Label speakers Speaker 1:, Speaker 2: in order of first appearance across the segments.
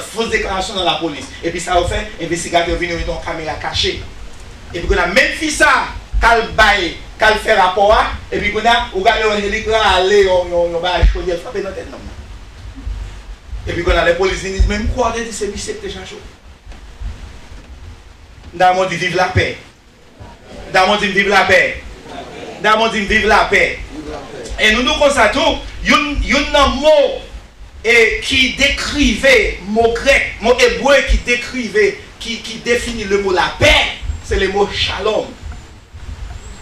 Speaker 1: fausse déclaration dans la police. Et puis ça a fait, investigateur vient mettre une caméra cachée. Et puis on a même fait ça, qu'elle fait rapport, et puis on a regardé un hélicoptère aller, on va choisir, frapper dans la tête. Et puis on a les policiers disent, même quoi, c'est monsieur qui est chaud. Dans mon dit vive la paix. Dans mon dit vive la paix. Dans mon dit vive la paix. Et nous constatons, il y a un mot qui décrivait, mot grec, mot hébreu qui décrivait, qui définit le mot la paix, c'est le mot shalom.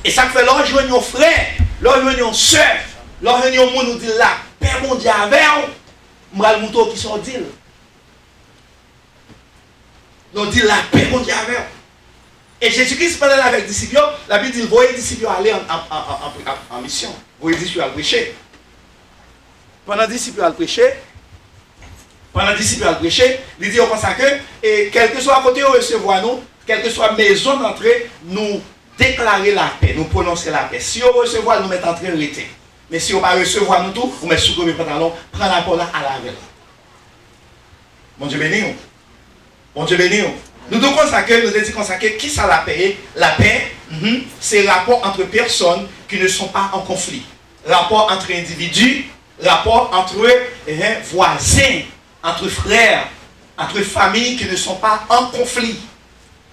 Speaker 1: Et ça fait lorsque nous sommes frères, lorsque nous sommes sœurs, lorsque nous disons la paix mondiale avec nous, nous disons qui sont dit. Nous disons la paix mondiale avec nous. Et Jésus-Christ parlait avec les disciples, la Bible dit, voyez les disciples aller en mission. Voyez les disciples prêcher. Pendant les disciples prêcher, il dit comme ça que, et quel que soit côté où recevoir nous, quelle que soit maison d'entrée, nous déclarer la paix, nous prononcer la paix. Si on recevoir, nous mettons en train de l'été. Mais si on ne va pas recevoir nous tout, on met sous le pantalon, prend la parole à la veille. Mon Dieu béni nous. Mon Dieu béni nous. Nous devons consacrer, nous devons consacrer qui ça la paix. La paix, c'est le rapport entre personnes qui ne sont pas en conflit. Rapport entre individus, rapport entre voisins, entre frères, entre familles qui ne sont pas en conflit.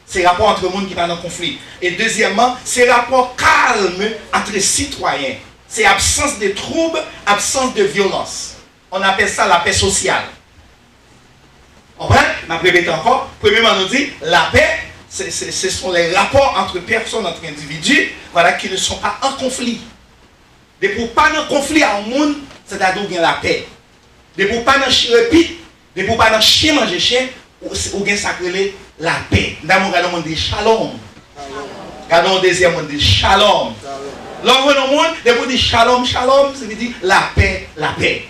Speaker 1: C'est le rapport entre le monde qui n'est pas en conflit. Et deuxièmement, c'est le rapport calme entre citoyens. C'est absence de troubles, absence de violence. On appelle ça la paix sociale. En vrai, ma répète encore, premièrement, on nous dit, la paix, ce sont les rapports entre personnes, entre individus, voilà, qui ne sont pas en conflit. De pour pas en conflit à un monde, c'est-à-dire qu'il y a la paix. De pour pas en chien repi, de pour pas en chien manger chien, ou bien sacré la paix. Dans mon regard, on dit shalom. Regardons le deuxième, on dit shalom. Lorsque on monde, de pour dire shalom, shalom, ça veut dire la paix, la paix.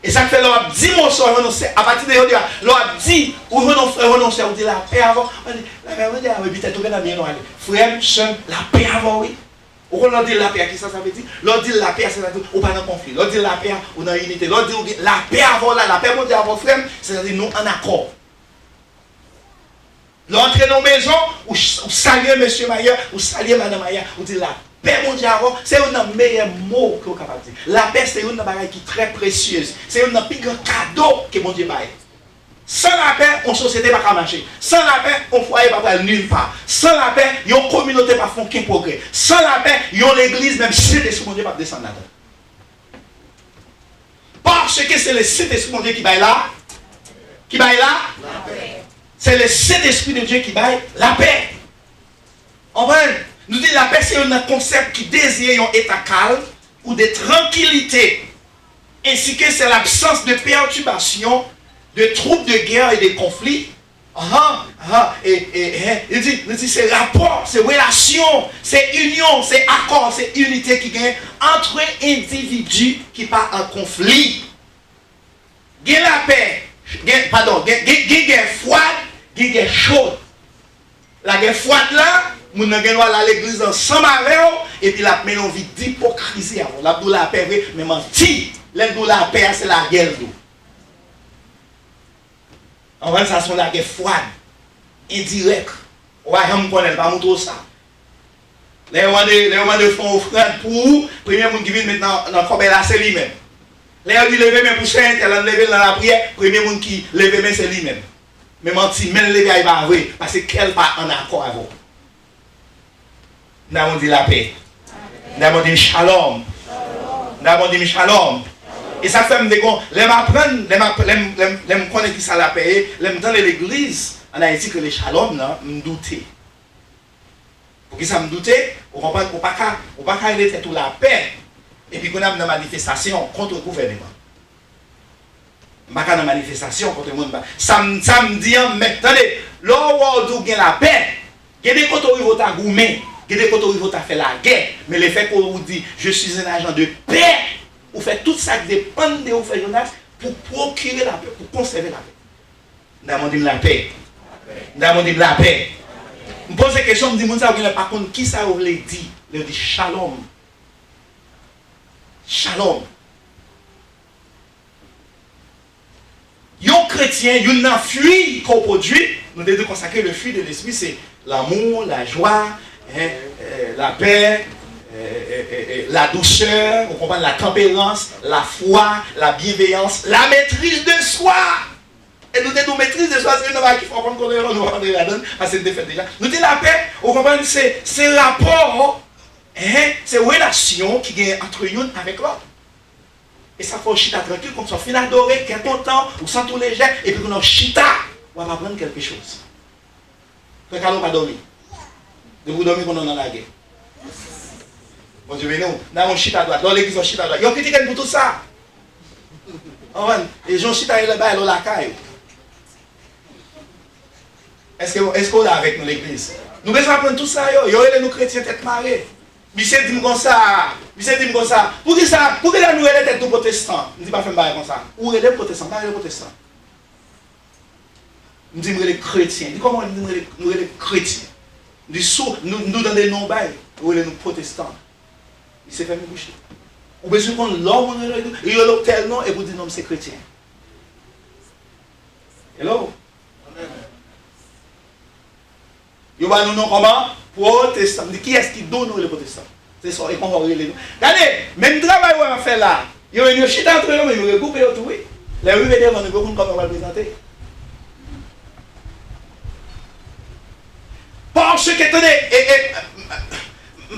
Speaker 1: Et ça fait l'on dit mon soeur renoncer à partir de aujourd'hui l'on dit ou renoncer on dit la paix avant on dit la paix on dit mais peut-être que dans bien non frère soeur la paix avant oui ou on dit la paix qui ça veut dire l'on dit la paix c'est à dire ou pas dans conflit l'on dit la paix ou dans unité l'on dit la paix avant là la paix on dit avant frère c'est à dire nous en accord l'entrée dans maison ou saluer monsieur Maillard ou saluer madame Maillard ou dit la paix mondiale, c'est un des meilleurs mots que vous pouvez dire. La paix, c'est une chose qui est très précieuse. C'est un des plus grands cadeaux que mon Dieu baille. Sans la paix, une société ne va pas marcher. Sans la paix, un foyer ne va pas nulle part. Sans la paix, une communauté ne va pas faire aucun progrès. Sans la paix, une église, même si c'est mon Dieu, ne va pas descendre là-dedans. Parce que c'est le Saint-Esprit de Dieu qui baille là. Qui baille là. C'est le Saint-Esprit de Dieu qui baille la paix. En vrai, nous disons la paix, c'est un concept qui désire un état calme ou de tranquillité, ainsi que c'est l'absence de perturbation, de troubles de guerre et de conflits. Il dit c'est rapport, c'est relation, c'est union, c'est accord, c'est unité qui gagne entre individus qui pas en conflit. Gagne la paix, gagne guerre froide, guerre chaude. La guerre froide là, nous allons aller à l'église ensemble avec eux, et puis la mettons vie d'hypocrisie. La douleur la paix, mais menti. La douleur la paix, c'est la guerre. En vrai, ça sont la guerre froide, indirecte. On va jamais connaître, pas montrer ça. Les gens de font offrande pour vous, le premier monde qui vient maintenant dans le corps, c'est lui-même. Les gens qui lèvent même pour saint, elle lève dans la prière, le premier monde qui lève même, c'est lui-même. Mais menti, même les gars, il va avouer, parce qu'elle n'est pas en accord avec vous. Nous avons dit la paix. Nous avons dit shalom. Nous avons dit shalom. Et ça fait me dire, les m'apprendre, les me connaître qui ça la paix, les me dans l'église, en Haïti que les shalom, me douter. Pour qui ça me douter, on ne peut pas arrêter toute la paix. Et puis qu'on a une manifestation contre le gouvernement. On ne peut pas une manifestation contre le monde. Ça me dit, mais attendez, là où on a la paix, il y a des côtés où il va goumer. Il y a des côtés où il faut faire la guerre, mais le fait qu'on vous dit je suis un agent de paix, vous faites tout ça qui dépend de vous faire Jonas pour procurer la paix, pour conserver la paix. Nous avons dit la paix. Nous avons dit la paix. Je me pose la question, je me dis, vous ne pas contre qui ça vous dit. Il dit shalom. Shalom. Un chrétiens, il y a un fruit qu'on produit. Nous devons consacrer le fruit de l'esprit, c'est l'amour, la joie, la paix, la douceur, on comprend la tempérance, la foi, la bienveillance, la maîtrise de soi. Et nous devons maîtrise de soi, c'est une qui faut prendre qu'on nous rendre la donne, parce que c'est défait déjà. Nous disons la paix, on comprend c'est rapport, c'est relation qui est entre nous avec l'autre. Et ça faut chita tranquille, comme ça, fin adorer, qu'est content, ou sans tous les gestes, et puis qu'on a chita, on va apprendre quelque chose. Fait qu'allons pas dormir. De vous dormir qu'on est dans la guerre. Bon Dieu, mais nous, on chita à droite, dans l'église on chita à droite. Ils ont critiqué pour tout ça. Et Jean chita et le bas, la caille. Est-ce qu'on est avec nous l'église? Nous devons apprendre tout ça, yo, nous chrétiens tête marée. Monsieur dit comme ça, Pour que ça, pour que la nouvelle tête de protestant, ne dis pas faire comme ça. Où est les protestants? Pas les protestants. Nous disons les chrétiens. Comment nous les chrétiens? Nous dans des noms bails, où est les protestants? Il s'est fait me boucher. Ou bien qu'on l'homme, il y a tel nom et vous dites non, c'est chrétien. Hello? Il y a un nom comment? Protestant. Qui est-ce qui donne les protestants? C'est ça, et qu'on va regarder nous. Regardez, même le travail qu'on va faire là, il y a une chute entre eux, mais ils vont couper tout. Les rues devant nous, comment on va le présenter? Parce que, attendez,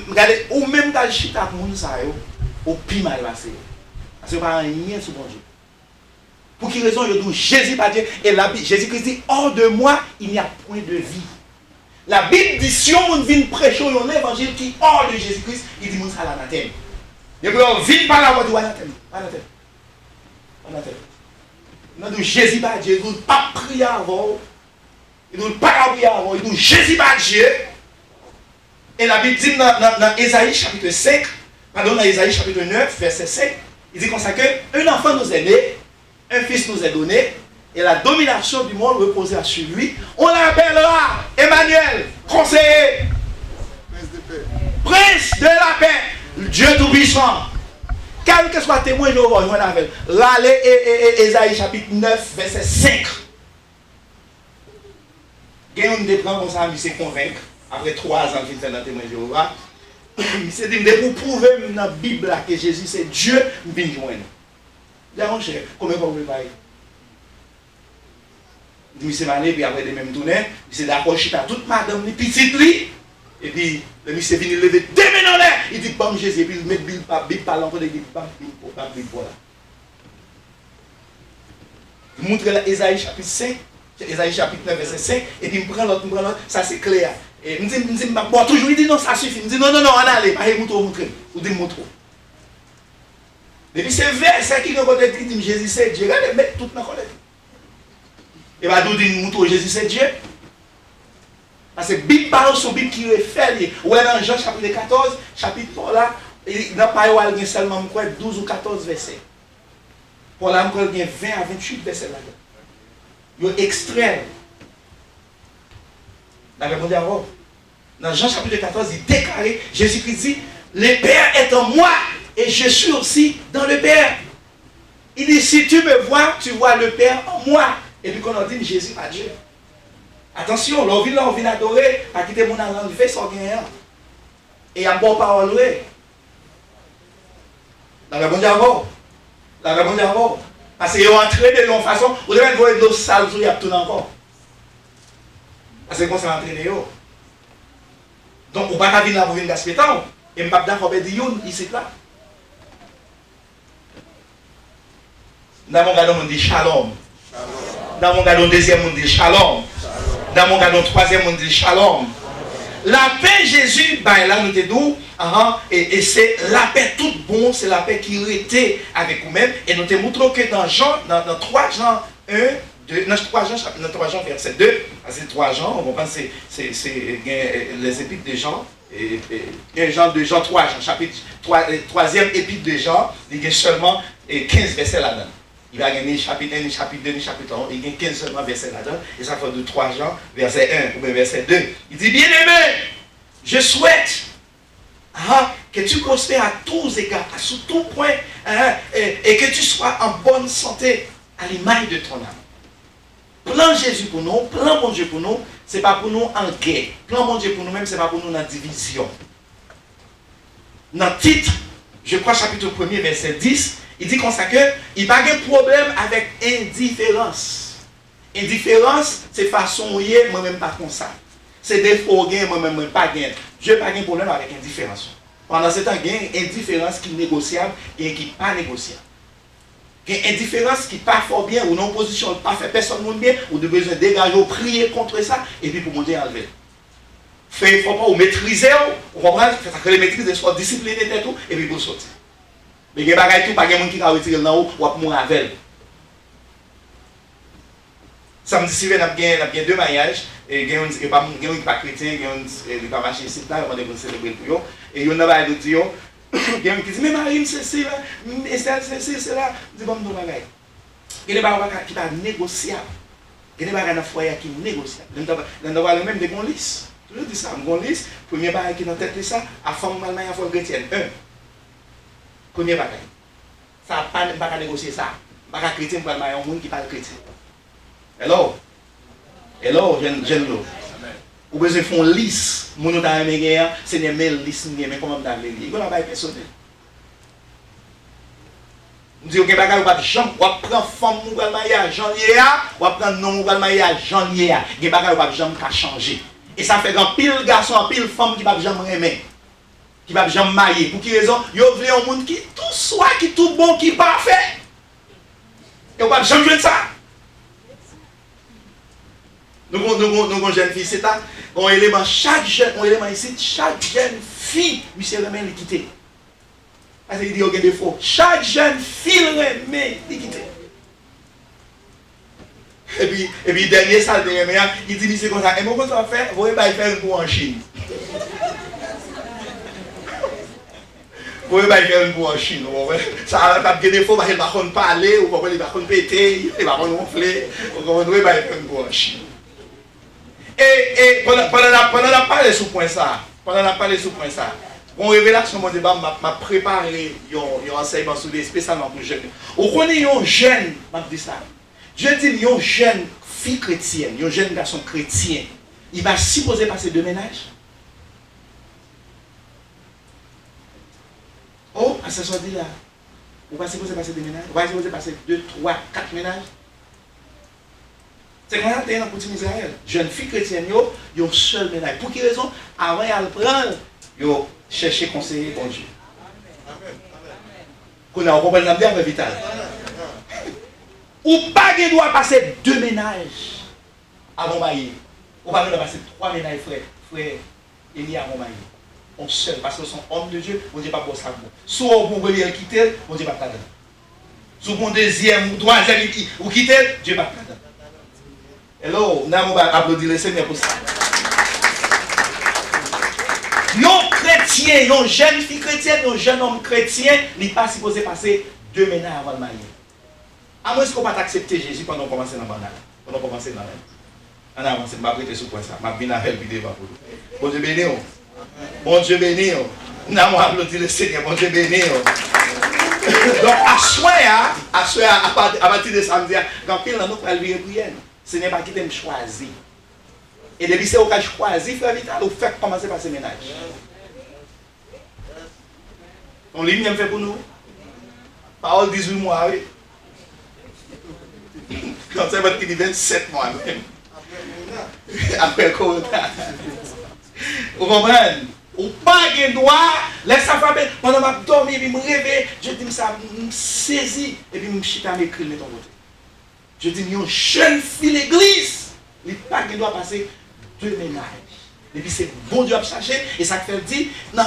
Speaker 1: regardez, ou même quand le chute avec nous, ça, au pire mal passé. Parce que pas rien sur mon Dieu. Pour quelle raison il dit Jésus pas Dieu? Et Jésus-Christ dit, hors de moi, il n'y a point de vie. La Bible dit, si on vient prêcher un évangile qui est hors de Jésus-Christ, il dit, ça l'anathème. Et puis on vient par la voie du anathème. Anathème. Non, Jésus pas Dieu, il ne pas prier avant. Il ne pas prier avant. Il dit, Jésus pas Dieu. Et la Bible dit dans Ésaïe chapitre 5, pardon, dans Ésaïe chapitre 9, verset 5, il dit comme ça que un enfant nous est né, un fils nous est donné, et la domination du monde reposera sur lui. On l'appellera Emmanuel, conseiller, prince de la paix, Dieu tout-puissant. Quel que soit témoin, je vais vous avec. L'allée et Ésaïe chapitre 9, verset 5. Il y a un dépend comme ça, il s'est convaincre, après 3 ans qu'il fait dans le témoin de Jéhovah. Il s'est dit, pour prouver dans la Bible que Jésus c'est Dieu, je viens joindre. Il a cher, combien vous préparez? Il s'est allé, puis après, il même tourné, il s'est d'accord, je suis à toute madame, les petites lui. Et puis, le monsieur est venu lever 2 mains dans l'air. Il dit, bam, Jésus, et puis il met Bible par l'enfant, il dit, bam, Bible, voilà. Il montre là, Ésaïe chapitre 5, Ésaïe chapitre 9, verset 5, et puis il me prend l'autre, ça c'est clair. Et il me dit, bon, toujours, il dit, non, ça suffit. Il me dit, non, on allait, pas il montrer, ou dit, montre. Et puis c'est verset qui nous dit, Jésus c'est Dieu, regardez, mettez tout dans la colère. Et bien, nous disons, Jésus c'est Dieu. Parce que la Bible parle sur la Bible qui est fait. Ou dans Jean chapitre 14, chapitre là, il n'a pas eu seulement 12 ou 14 versets. Pour là, il y a 20 à 28 versets là-dedans. Il y a extrait. Dans Jean chapitre 14, il déclare, Jésus-Christ dit, le Père est en moi et je suis aussi dans le Père. Il dit, si tu me vois, tu vois le Père en moi. Et puis qu'on a dit, Jésus pas Dieu. Attention, l'on vient adorer, pas quitter mon âme, fait son gain. Et il y a bon parole. La réponse d'abord. Parce qu'ils ont entré de l'autre façon, vous devez voir de l'eau sale, il y a tout encore. Parce que qu'on s'est entraîné. Donc, on ne va pas venir là pour venir gaspiller temps. Et je ne vais pas d'accord avec Dieu, ici là. Dans mon gars, on dit shalom. Dans mon gars, deuxième, on dit shalom. Dans mon gars, troisième, on dit shalom. La paix, Jésus, ben là, nous te disons, et c'est la paix toute bonne, c'est la paix qui était avec vous-même. Et nous te montrons que dans 3 Jean 1, 2, dans 3 Jean verset 2, c'est 3 Jean, on comprend, c'est les épîtres de Jean, et Jean 2, Jean 3, Jean, chapitre 3e épître de Jean, il y a seulement 15 versets là-dedans. Il va gagner chapitre 1, chapitre 2, chapitre 1, il y a 15 seulement versets là-dedans, et ça fait de 3 Jean, verset 1 ou bien verset 2. Il dit, bien-aimé, je souhaite que tu prospères à tous égards, à sous tout point, et que tu sois en bonne santé à l'image de ton âme. Plan Jésus pour nous, plan bon Dieu pour nous, ce n'est pas pour nous en guerre. Plan bon Dieu pour nous-mêmes, ce n'est pas pour nous dans la division. Dans le titre, je crois chapitre 1er, verset 10, il dit comme ça que il n'y a pas de problème avec indifférence. Indifférence, c'est façon où il est, moi-même pas comme ça. C'est des faux gains, moi-même pas gain. Je n'ai pas de problème avec indifférence. Pendant ce temps, il y a une indifférence qui est négociable et qui n'est pas négociable. Il y a une indifférence qui n'est pas fort bien, ou non position, pas fait personne ne bien, ou de besoin de dégager, ou prier contre ça, et puis pour monter enlever. Fait faut pas ou maîtriser, ou comprendre, fait que les maîtriser, soit discipliné et tout, et puis pour sortir. Mais il y a des choses, pas de monde qui va retirer dans haut, ou à mourir avec. Samedi si on a bien deux mariages, et il y a un qui n'est pas chrétien, il y a un qui n'est pas marché ici, là, on est célébrer pour eux, et il y en a qui dit, il y a un qui dit, mais Marie, c'est là, c'est là, je dis, bon, nous, bagaille. Il y a des choses qui sont négociables. Il y a des choses dans le foyer qui sont négociables. Dans le foyer même, des bons listes. Je dis ça, bon liste, premier bagage qui est dans la tête de ça, à femme malmaille, à femme chrétienne. Premier bagage. Ça n'a pas négocier ça. Pas chrétien pour malmaille, un monde qui parle chrétien. Hello, jeune l'eau. Ou besoin de faire une liste. Mon nom dans les guerres, c'est des mails listes, mais comment dans les livres. Il y a un bagage personnel. On dit, ok, bagage, ou pas de jambe, ou prendre femme ou pas mariage, Jean Liéa, ou prendre nom ou pas mariage, Jean Liéa. Il y a bagage, ou pas de jambe qui a changé. Et ça fait grand pile garçon, un pile femme qui va jamais aimer. Qui va jamais marier. Pour qui raison? Yo voulez un monde qui tout soit, qui tout bon, qui parfait. Et on va jamais jouer ça. Nous avons une jeune fille, c'est ça. On élément chaque élément ici, chaque jeune fille, monsieur remet l'équité. Parce qu'il dit qu'il y a des défauts. Chaque jeune fille remet l'équité. Et puis dernier ça, il dit c'est comme ça. Et moi, comment ça va faire? Vous allez faire un coup en Chine. Vous allez faire un coup en Chine. Ça va pas des défauts parce qu'il va pas parler, ou il va pas péter, il va pas ronfler. Vous allez faire un coup en Chine. Et pendant la parler sur point ça, mon révélation, mon débat m'a préparé un enseignement sur les spécialement pour les jeunes. Vous connaissez un jeune, m'a dit ça. Je dis un jeune fille chrétienne, un jeune garçon chrétien, il va supposer passer 2 ménages. Oh, à ce soir dit là, vous va supposer passer 2 ménages, vous va supposer passer 2, 3, 4 ménages. C'est quand même dans le petit Israël. Jeune fille chrétienne, ils ont un seul ménage. Pour quelle raison? Avant de prendre, ils ont cherché conseiller bon Dieu. Qu'on a compris le bien vital. Ou pas qu'il doit passer 2 ménages avant marier. Ou pas qu'il doit passer 3 ménages, frère. Il y a avant marier. On seul, parce que son homme de Dieu, on ne dit pas pour ça. Soit on peut le quitter, on ne dit pas pour ça. Soit on deuxième ou troisième, ou quitter, Dieu pas pour ça. Hello, nous allons applaudir le Seigneur pour ça. Nos chrétiens, nos jeunes filles chrétiennes, nos jeunes hommes chrétiens, ils ne sont pas supposés passer 2 ménages avant de marier. À moins qu'on ne pas accepter Jésus pendant qu'on commence dans le banal. Pendant qu'on commence dans le. On a avancé, je vais prêter sur point ça. Je vais venir vidéo pour vous. Bon Dieu béni. Bon Dieu béni. Nous allons applaudir le Seigneur. Bon Dieu béni. Donc, à partir de samedi, quand il y a nous pour aller prier. Ce n'est pas qui t'aime choisir. Et depuis c'est au cas choisi, frère Vital, vous faites commencer par ce ménage. On lit bien fait pour nous. Parole 18 mois, oui. Quand c'est votre qui dit 27 mois même. Après le Corona. Vous comprenez? Ou pas de droit, laisse ça frapper. Pendant que je dormais, je me réveille, je dis ça, je me saisis, et puis je me chita à m'écrire de ton côté. Je dis, une jeune fille l'église, il n'y a pas qui doit passer 2 ménages. Et puis c'est bon Dieu à chercher, et ça fait dire, non,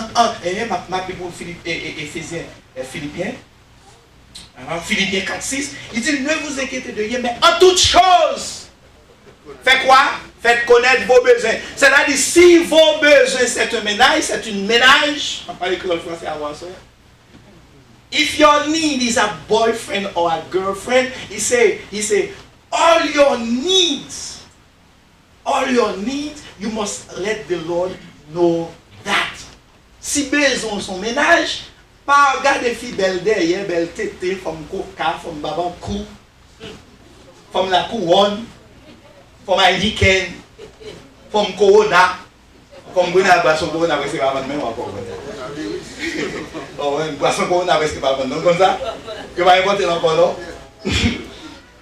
Speaker 1: ma pour Éphésiens, Philippiens 4:6, il dit, ne vous inquiétez de rien, mais en toute chose, faites quoi? Faites connaître vos besoins. C'est-à-dire, si vos besoins, c'est un ménage, c'est une ménage, on parle l'école français avant ça. If your need is a boyfriend or a girlfriend, he say, all your needs, you must let the Lord know that. Si besoin son ménage, pas regarder filles belles derrière, belle tété, comme coca, comme baban cou, comme la couronne. comme Heineken, comme Corona, comme Bruna, boisson Corona, parce que c'est pas même encore. Bon, boisson Corona, parce que c'est pas même comme ça. Que va inventer encore là.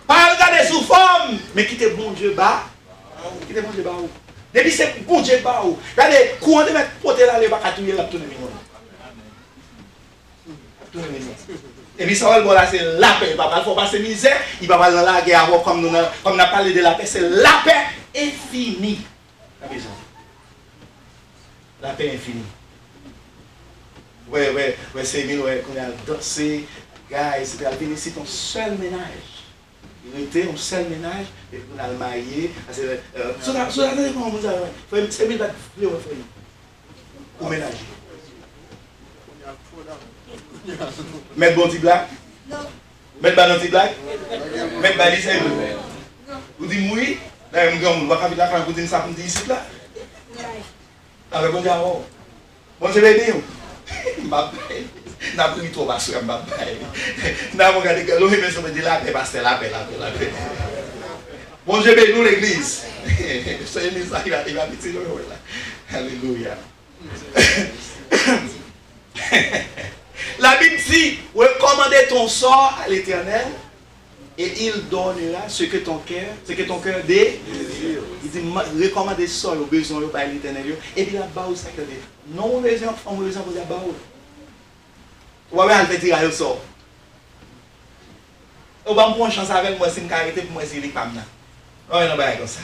Speaker 1: Pas regarder sous forme, mais qui te bon Dieu bas. Qui te bon Dieu bas où? Depuis c'est bon Dieu bas où? Regardez, courant de mettre poté là, les pas touiller la tourner mignon. Et puis ça va le là, c'est la paix. Il ne faut pas se misère, il va pas dans la guerre comme nous on a parlé de la paix, c'est la paix infinie. La paix infinie. Ouais, c'est mieux, qu'on a dansé, guys, c'était ici ton seul ménage. Il était un seul ménage, et on a le marié. C'est mieux pour ménager. Mettre bon petit blague? Non. Mettre bon petit blague? Mettre balise c'est vous dites oui? Là, on va faire la fin, vous dites ça pour dire ici là? Avec bon Dieu, bon je vais dire. N'a pris trop parce que m'a n'a regardé que l'homme mais ça me dit la paix parce que la paix. Bon Dieu bénis nous l'église. C'est l'église il va petit là. Alléluia. La Bible dit, recommandez ton sort à l'Éternel et il donnera ce que ton cœur désire. Il dit, recommandez ça aux besoins par l'Éternel et puis là-bas ça que dit, non raison, on raison pour là-bas. On va aller dire à ça. On va prendre chance avec moi si je arrêter pour moi c'est les femmes là. Non, non, pas comme ça.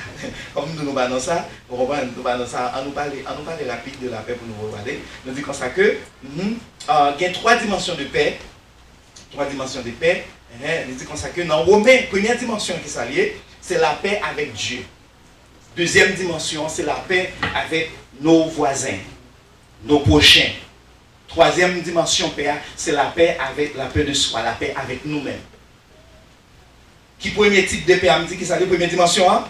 Speaker 1: Comme nous nous parlons ça, on nous parler rapide de la paix pour nous regarder. Nous dit comme ça que il y a trois dimensions de paix. Nous dit comme ça que dans Romains, première dimension qui s'allie, c'est la paix avec Dieu. Deuxième dimension, c'est la paix avec nos voisins, nos prochains. Troisième dimension paix, c'est la paix avec la paix de soi, la paix avec nous-mêmes. Qui premier type de paix, me dit qui s'allie, première dimension, hein?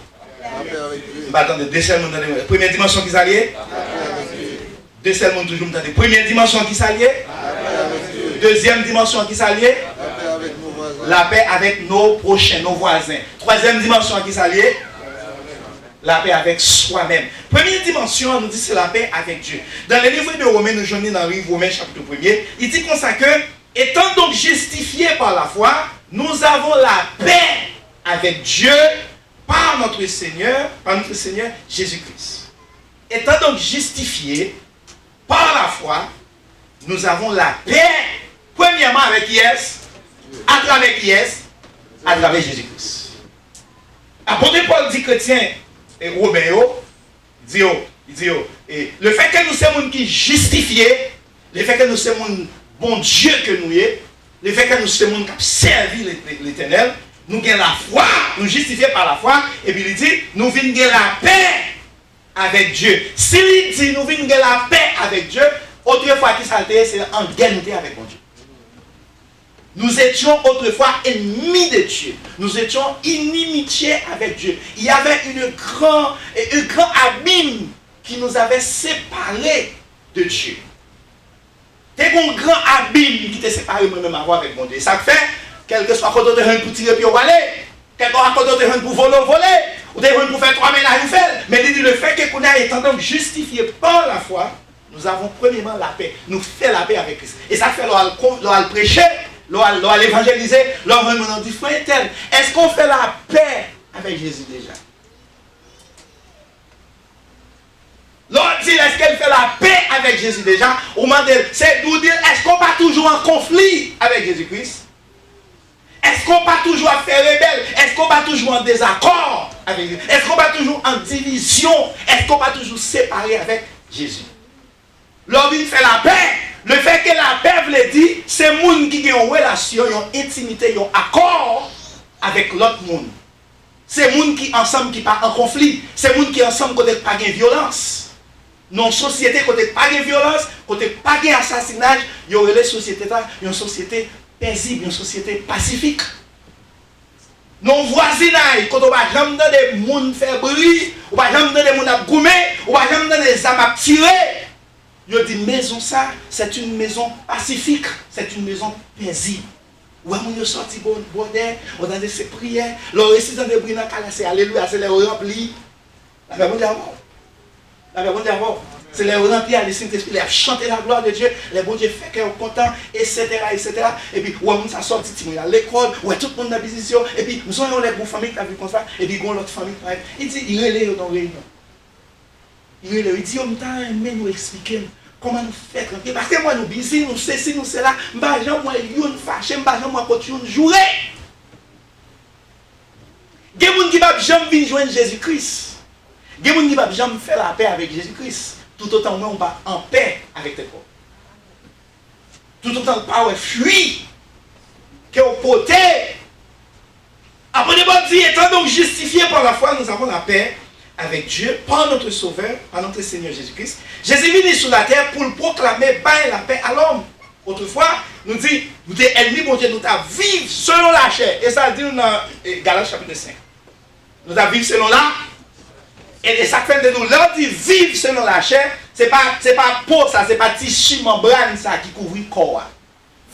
Speaker 1: Attendez, deux seuls monde, première dimension qui s'allie? Deux seuls monde toujours me première dimension qui s'allie? Deuxième dimension qui s'allie? La paix avec nos prochains, nos voisins. Troisième dimension qui s'allie? La paix avec soi-même. Première dimension, on nous dit c'est la paix avec Dieu. Dans le livre de Romains, nous joignons dans le livre Romains chapitre 1er, il dit comme ça que, étant donc justifiés par la foi, nous avons la paix avec Dieu par notre Seigneur Jésus-Christ. Étant donc justifiés par la foi, nous avons la paix, premièrement avec qui est-ce? À travers qui est-ce? À travers Jésus-Christ. Apôtre Paul dit chrétien, et Romain, il dit, et le fait que nous sommes qui justifiés, le fait que nous sommes bon Dieu que nous sommes, le fait que nous sommes qui servi l'Éternel, nous avons la foi, nous justifiés par la foi, et puis il dit, nous venons la paix avec Dieu. S'il dit, nous venons la paix avec Dieu, autrefois qui s'altère, c'est en guerre avec mon Dieu. Nous étions autrefois ennemis de Dieu. Nous étions inimitiés avec Dieu. Il y avait un grand abîme qui nous avait séparés de Dieu. C'est un grand abîme qui t'a séparé moi-même avec mon Dieu. Ça fait, quel que soit quand on te rend pour tirer puis on va aller, quel que soit quand on te rend pour voler, ou te rend pour faire trois ménages, ou faire. Mais il dit le fait que qu'on a étant donc justifié par la foi, nous avons premièrement la paix. Nous faisons la paix avec Christ. Et ça fait l'on prêcher. L'on évangéliser, l'on va nous dire, frère tel, est-ce qu'on fait la paix avec Jésus déjà? L'on dit, est-ce qu'elle fait la paix avec Jésus déjà? Ou c'est nous dire, est-ce qu'on va toujours en conflit avec Jésus-Christ? Est-ce qu'on va toujours faire rebelle? Est-ce qu'on va toujours en désaccord avec Jésus? Est-ce qu'on va toujours en division? Est-ce qu'on va toujours séparer avec Jésus? L'on vient faire la paix. Le fait que la paix veut dire, c'est les gens qui ont une relation, une intimité, un accord avec l'autre monde. C'est les gens qui ensemble qui pas en conflit. C'est les gens qui ensemble côté pas de violence. Non société côté pas de violence, côté pas de assassinat, il y aurait les sociétés là, une société paisible, une société pacifique. Non voisinage, quand on va jamais dans des gens faire bruit, on va jamais dans des gens goumer, on va jamais dans des armes à tirer. Je dis maison ça, c'est une maison pacifique, c'est une maison paisible. Ouais, mon yo sorti bonheur, on a des prières, le récit dans des brillants c'est alléluia, c'est les remplis. La Bible dit avant. La Bible dit avant. C'est les remplis à Saint-Esprit, les chanter la gloire de Dieu, les bons Dieu fait qu'eux content, etc., etc. Et puis, ouais, on s'est sorti, à l'école, ouais, tout le monde dans la business, et puis, nous avons les bonnes familles qui ont vu comme ça, et puis, l'autre famille, il dit, il relève dans la réunion. Il dit, on t'a aimé nous expliquer comment nous faire tranquille. Parce que moi, nous busy, nous ceci, nous cela, moi, nous fâché, moi, continuer de jouer. Il y a des gens qui ne peuvent jamais joindre Jésus-Christ. Il y a des gens qui ne peuvent jamais faire la paix avec Jésus-Christ. Tout autant que on va en paix avec tes corps. Tout autant que on fuit, qu'on pote. Après, bon Dieu, étant donc justifié par la foi, nous avons la paix avec Dieu, par notre Sauveur, par notre Seigneur Jésus-Christ. Jésus est venu sur la terre pour le proclamer par la paix à l'homme. Autrefois, nous dit, vous êtes ennemis, bon Dieu, nous t'avons vivre selon la chair. Et ça dit dans Galates chapitre 5. Nous t'avons vivre selon la. Et ça fait de nous, là, dit vivre selon la chair, c'est pas peau, ça, c'est pas tissu membrane, ça, qui couvre le corps.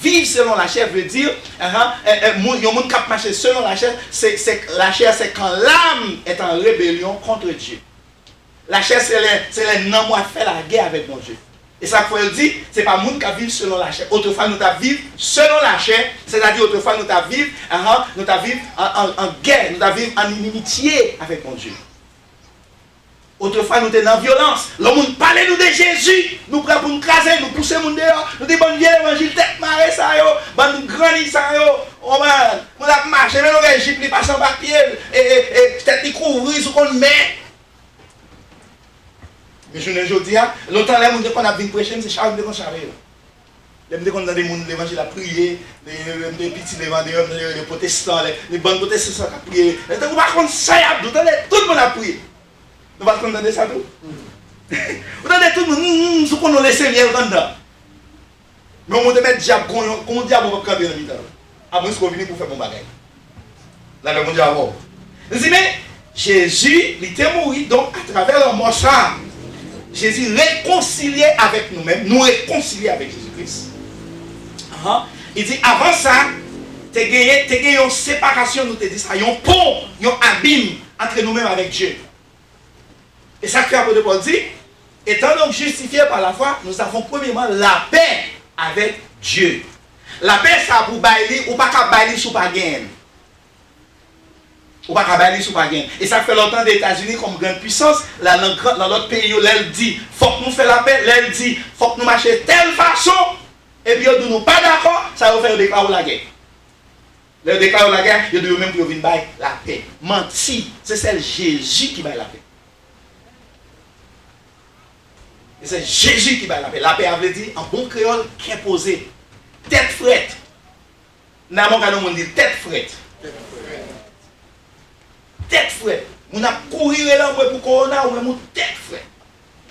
Speaker 1: Vivre selon la chair veut dire, il y a un monde qui marche selon la chair, la chair, c'est quand l'âme est en rébellion contre Dieu. La chair, c'est les non moi faire la guerre avec mon Dieu. Et ça, il faut dire, c'est pas le monde qui vit selon la chair. Autrefois, nous t'avons vivre selon la chair, c'est-à-dire, autrefois, nous t'avons vivre en guerre, nous t'avons vivre en inimitié avec mon Dieu. Autrefois, nous étions dans la violence. Le monde parlait nous de Jésus. Nous prêts pour nous craser, nous pousser le monde dehors. Nous disons, bon Dieu, l'évangile, tête marée, ça, bon, nous grandis, ça, on va marcher, mais nous avons Égypte, nous passons par pied, et tête nous couvrir, ce qu'on met. Mais je ne dis pas, longtemps, les gens qu'on a bien prêché, c'est Charles de Conchavé. Les gens qu'on a des gens, l'évangile a prié, les petits évangélistes, les protestants, les bonnes protestants qui ont prié. Vous ne pouvez pas contre ça, tout le monde a prié. Nous ne pouvons pas entendre ça tout. Vous entendez tout le monde, ce qu'on a laissé bien dedans. Mais on va mettre diable, comment diable on va camper dans le milieu. Après, ce qu'on vient pour faire mon bagage. Là, le monde dit avant. Vous dites, mais Jésus, il était mort, donc à travers le mort ça, Jésus réconcilié avec nous-mêmes, nous réconcilier avec Jésus-Christ. Il dit, avant ça, tu as gagné une séparation, nous te dit ça, un pont, un abîme entre nous-mêmes avec Dieu. Et ça fait l'apôtre Paul dit, étant donc justifiés par la foi, nous avons premièrement la paix avec Dieu. La paix, ça pour bailler, ou pas qu'à bailler sous pas gain. Ou pas qu'à bailler sous pas gain. Et ça fait longtemps des États-Unis comme grande puissance, là, dans l'autre pays, elle dit, il faut que nous fassions la paix, elle dit, il faut que nous marchions de telle façon, et puis nous ne sommes pas d'accord, ça va faire déclarer la guerre. Le déclarer la guerre, il doit même pour venir bailler la paix. Menti, c'est celle Jésus qui baille la paix. Et c'est Jésus qui bat la paix. La paix avait dit, en bon créole, qui est posé. Tête frette. Dans mon cas, on dit tête frette. Tête frette. On a couru là pour Corona, on a mon tête frette.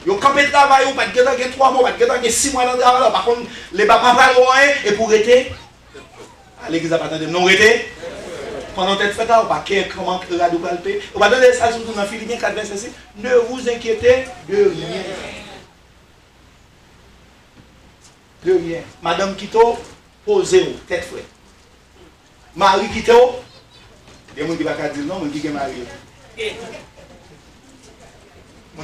Speaker 1: Ils ont campé de travail, on pas de temps, 3 mois, pas de temps, 6 mois de travail. Par contre, les papas pas loin, et pour arrêter, l'église a pas attendu, non arrêter. Pendant tête frette, on va pas comment regarder ou palper. On va donner ça surtout dans Philippiens 4, verset 6. Ne vous inquiétez de rien. De rien. Madame Kito, posez-vous, tête frette. Marie Kito, il y a des gens qui ne vont pas dire non, mais qui est marié. Les gens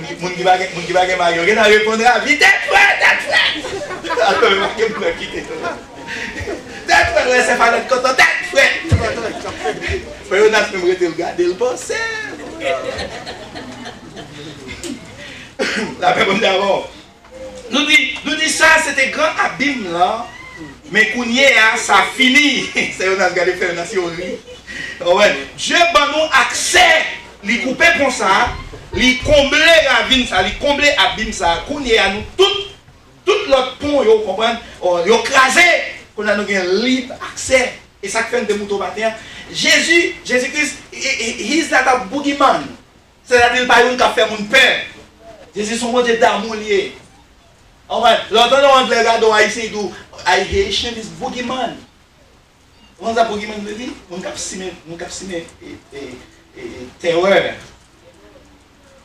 Speaker 1: qui ne vont pas marié, ils vont répondre à vie, tête frette. Attends, je vais me quitter. Tête frette, c'est pas notre content, tête frette. Mais on a même regardé le passé. La paix d'abord. Nous dit ça, c'était grand abîme là, mais qu'on y est, ça finit. C'est on a regardé faire une théorie. Dieu a nous accès, il couper comme ça, il combler l'abîme ça, il combler l'abîme ça, qu'on y est à nous tout l'autre pont, vous comprenez, vous crasé, qu'on a nous libre accès. Et ça fait des moutons matin. Jésus-Christ, he's not a boogeyman. C'est-à-dire qu'il n'a pas eu qu'à faire mon père. Jésus son Dieu d'amour lié. L'autre on regarde haïtien d'où Haïtien is boogeyman. On a boogeyman veut dire on cap simer terreur.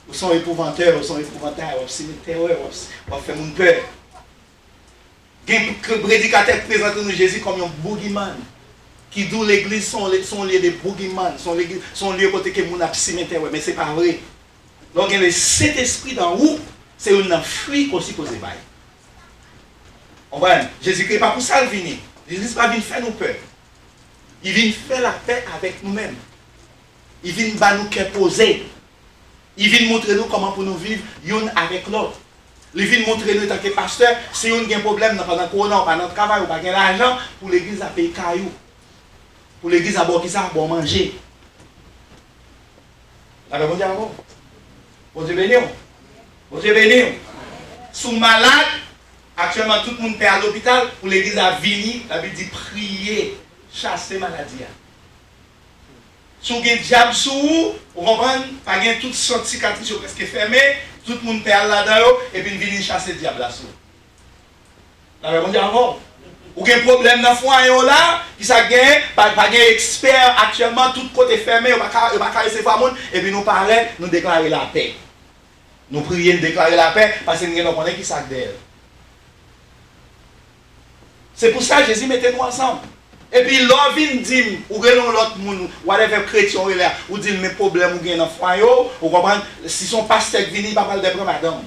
Speaker 1: Ou sont épouvanteurs, ou sont épouvantaires, ou simer terreur, ou faire mon peur. Quel prédicateur présente nous Jésus comme un boogeyman. qui dit l'église sont lieu de boogeyman, sont lieu côté que mon a cimetière, mais c'est pas vrai. Donc le Saint-Esprit dans vous, c'est une fuite aussi cause bail. On voit, Jésus-Christ n'est pas pour ça le venir. Jésus n'est pas venu faire nous peur. Il vient faire la paix avec nous-mêmes. Il vient nous poser. Il vient montrer nous comment pour nous vivre l'un avec l'autre. Il vient montrer nous en tant que pasteur, si on a un problème pendant le corona, pendant le travail, ou pas l'argent, pour l'église à payer caillou. Pour l'église à boire qui ça, à boire manger. Avec bon Dieu, bon Dieu béni. Bon Dieu béni. Sous malade, actuellement tout le monde est à l'hôpital, pour l'église à venir, la Bible dit prier, chasser maladie. Si vous avez un diable sous vous, vous comprenez, pas de toute sorte de cicatrices presque fermées, tout le monde perd là-dedans, et puis venir chasser le diable là-sous. Là, on dit avant. Ou avez un problème dans le foyer là, qui ça gagne, pas de expert actuellement, tout côté fermé, on va pas laisser faire monde, et puis nous parlons, nous déclarer la paix. Nous prions de déclarer la paix, parce que nous connaissons qui ça d'elle. C'est pour ça que Jésus mettait nous ensemble. Et puis l'on vient dire, ou renon l'autre monde, whatever chrétien ou là, ou dit mes problèmes ou gain dans foyer, ou comprendre, si son pasteur vient, il va pas le prendre madame.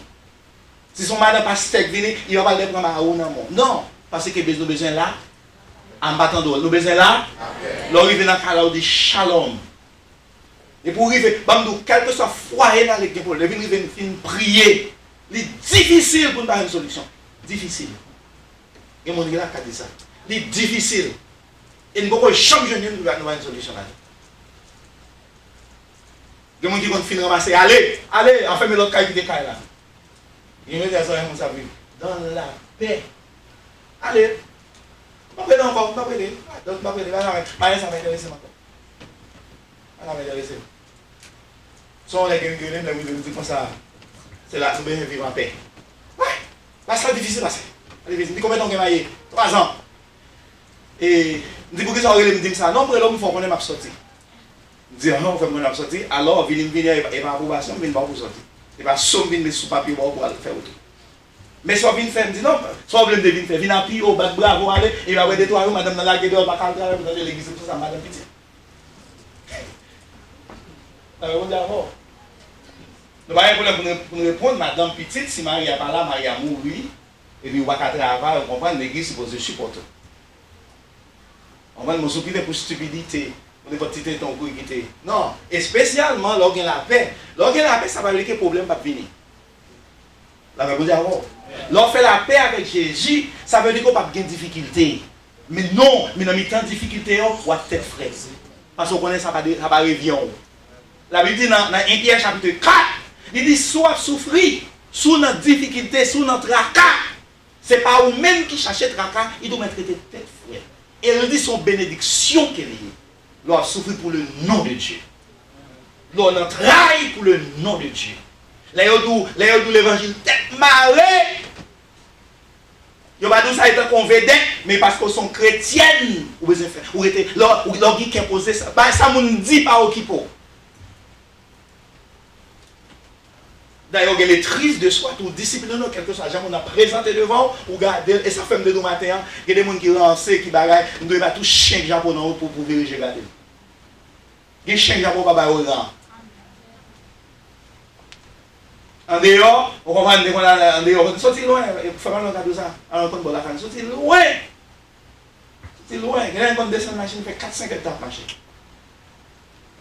Speaker 1: Si son madame pasteur vient, il va pas le prendre madame. Non, parce que nous besoin là, en battant d'eau, nous besoin là, l'on arrive dans le cas de shalom. Et pour arriver, quel que soit foyer dans l'église, le venir prier, c'est difficile pour nous avoir une solution. Difficile. Et mon Dieu là, qui dit ça. C'est difficile. Et nous ne pouvons jamais nous avoir une solution là. Il y a des gens qui finissent de ramasser. Allez, enfermez l'autre caille qui est là. Il y a des gens qui sont dans la paix. Allez. Pas prêter encore, pas prêter. Donc, pas prêter. Ça m'intéresse encore. Ça m'intéresse. Si on est quelqu'un qui dit comme ça, c'est là, nous devons vivre en paix. Ouais, là, c'est difficile. Allez, dis combien de temps vous avez 3 ans. Et je dis pour que ça me dit ça. Non, pour l'homme, il faut qu'on ait sorti. Je dis non, il faut qu'on ait sorti. Alors, il vient et pas approbation, il vient pas pour sortir. Il va sommer mettre sous papier pour faire autre. Mais soit vient faire, dit non, soit vous voulez faire, vient appuyer au bac bravo, aller, et va voir des toits, madame dans la gueule, pas qu'à travailler dans l'église, tout ça, madame petit. On dit avant. Nous n'avons pas de problème pour nous répondre, madame petite, si Marie n'est pas là, Marie a mouru, et puis on va travailler, on comprend, l'église est supposée supporter. On va nous occuper pour stupidité, pour ne pas quitter ton coup quitter. Non, et spécialement lorsqu'il y a la paix. Lorsqu'il y a la paix, ça va dire que le problème va venir. Là, vous dire avant. Lorsqu'on fait la paix avec Jésus, ça veut dire qu'on n'a pas de difficulté. Mais non, mais dans temps de difficulté, on va tête fraise. Parce qu'on connaît ça va revenir. La Bible dit dans 1 Pierre chapitre 4, il dit soit souffrir, sous notre difficulté, sous notre tracas. Ce n'est pas vous-même qui cherchez tracas, il doit mettre tête fraise. Et elle dit son bénédiction qu'elle est. L'on souffre pour le nom de Dieu. L'on travaille pour le nom de Dieu. Là, l'évangile tête marée. Il n'y a pas dit ça étant qu'on vedette, mais parce qu'ils sont chrétiennes. Ou était leur qui a posé ça. Ça ne dit pas au kipo. D'ailleurs, il est triste de soi, tout discipliné, quelque chose. On a présenté devant, ou garder, et ça fait de nous matin, il y a des gens qui lancent, qui bagaillent, nous devons tout chien japonais pour vérifier garder. Il y a des chiens japonais pour bagailler au grand. En dehors, on comprend en dehors, sortir loin, il faut faire un de ça, alors on peut la faire, sortir loin. Sortir loin, il y a un descend de machine, fait 4-5 étapes machine.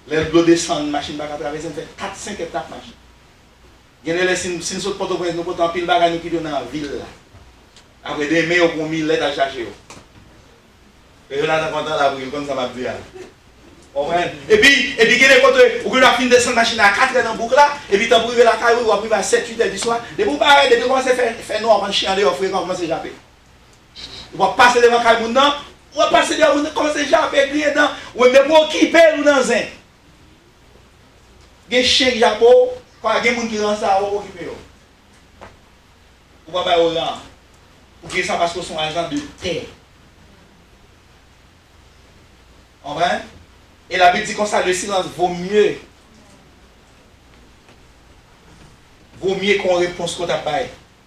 Speaker 1: Les blocs descendent, machine va traverser, fait 4-5 étapes machine. Il y a des gens qui sont portés pour nous porter un pile bagage qui sont dans la ville. Après des mails pour 1000 lettres à chercher. Et je suis content d'avril, comme ça m'a dit. Et puis, il y a des côtés où la fin de cette machine à 4 heures dans le boucle là, et puis tu as privé la caille, ou après à 7-8 heures du soir. Et vous parlez, depuis commencer à faire noir, on chien dehors, frère, commencer à japper. Vous va passer devant le monde, ou va passer devant le monde, commencer à japper, crier dedans, ou même pour occuper ou dans un. Il y a des chiens qui jappent. Quand il y a des gens qui rendent ça, on va occuper. On va pas au rang. Pour que ça parce qu'ils sont agents de terre. On va? Et la Bible dit comme ça, le silence vaut mieux. Vaut mieux qu'on réponse qu'on t'a pas.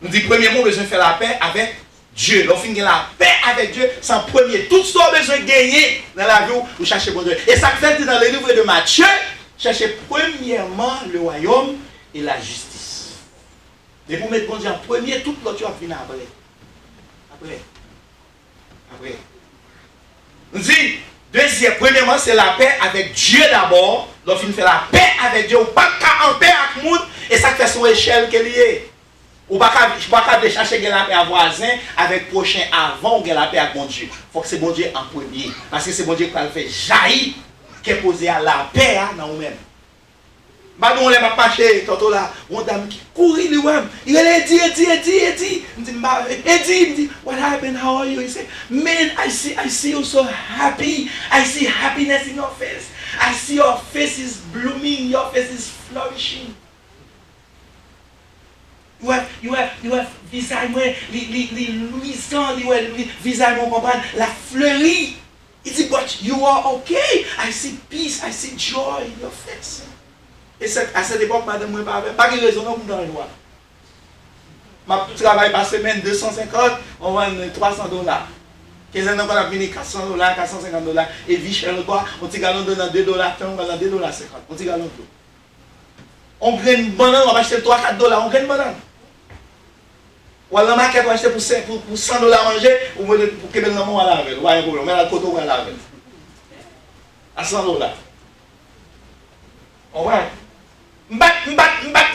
Speaker 1: Nous dit premièrement, besoin de faire la paix avec Dieu. L'on finit la paix avec Dieu, c'est en premier. Tout ce qu'on a besoin de gagner dans la vie, vous cherchez bon Dieu. Et ça fait dans le livre de Matthieu, cherchez premièrement le royaume et la justice. Et pour mettre bon Dieu en premier, tout l'autre va venir après. Après. On dit, deuxième, premièrement, c'est la paix avec Dieu d'abord. L'on finit faire la paix avec Dieu. Ou pas en paix avec le monde, et ça fait son échelle qu'elle y est. Ou pas qu'à chercher la paix à voisin avec prochain avant ou la paix avec mon Dieu. Il faut que c'est bon Dieu en premier. Parce que c'est bon Dieu qui va le faire jaillir, qui est posé à la paix dans nous-mêmes. Bah nous on les m'a pas chez tantôt là, on dame qui courir lui-même. Il a dit. Il me dit, what happened? How are you? He said, man, I see you so happy. I see happiness in your face. I see your face is blooming, your face is flourishing. You have visage luisant, visage mon comprendre, la fleurie. Il dit, but you are okay. I see peace, I see joy in your face. Et à cette époque, madame, moi, pas de raison pour dans le droit. Ma travail par semaine, 250, on vend $300. 15 ans, on a venu $400, $450. Et vie chez le bois, on t'y galon donne $2, on va dans $2,50. On t'y galon tout. On gagne une banane, on va acheter $3-4, on gagne une banane. Ou alors, la maquette, on va acheter pour $100 manger, ou pour que le nom à laver. Ou à un problème, on met la coton à laver. À $100. On va. M'bat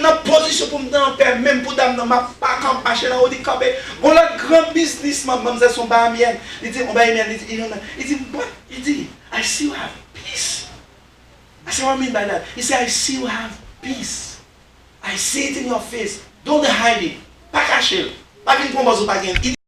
Speaker 1: dans position pour me dans paix, même pour dame dans ma pas campacher dans haut du campé. Bon là grand businessman, même son ba mien. Il dit on ba mien, il dit I see you have peace. I say what I mean by that. He said I see you have peace. I see it in your face. Don't hide it. Pas cacher. Pas venir pour moi pas gain.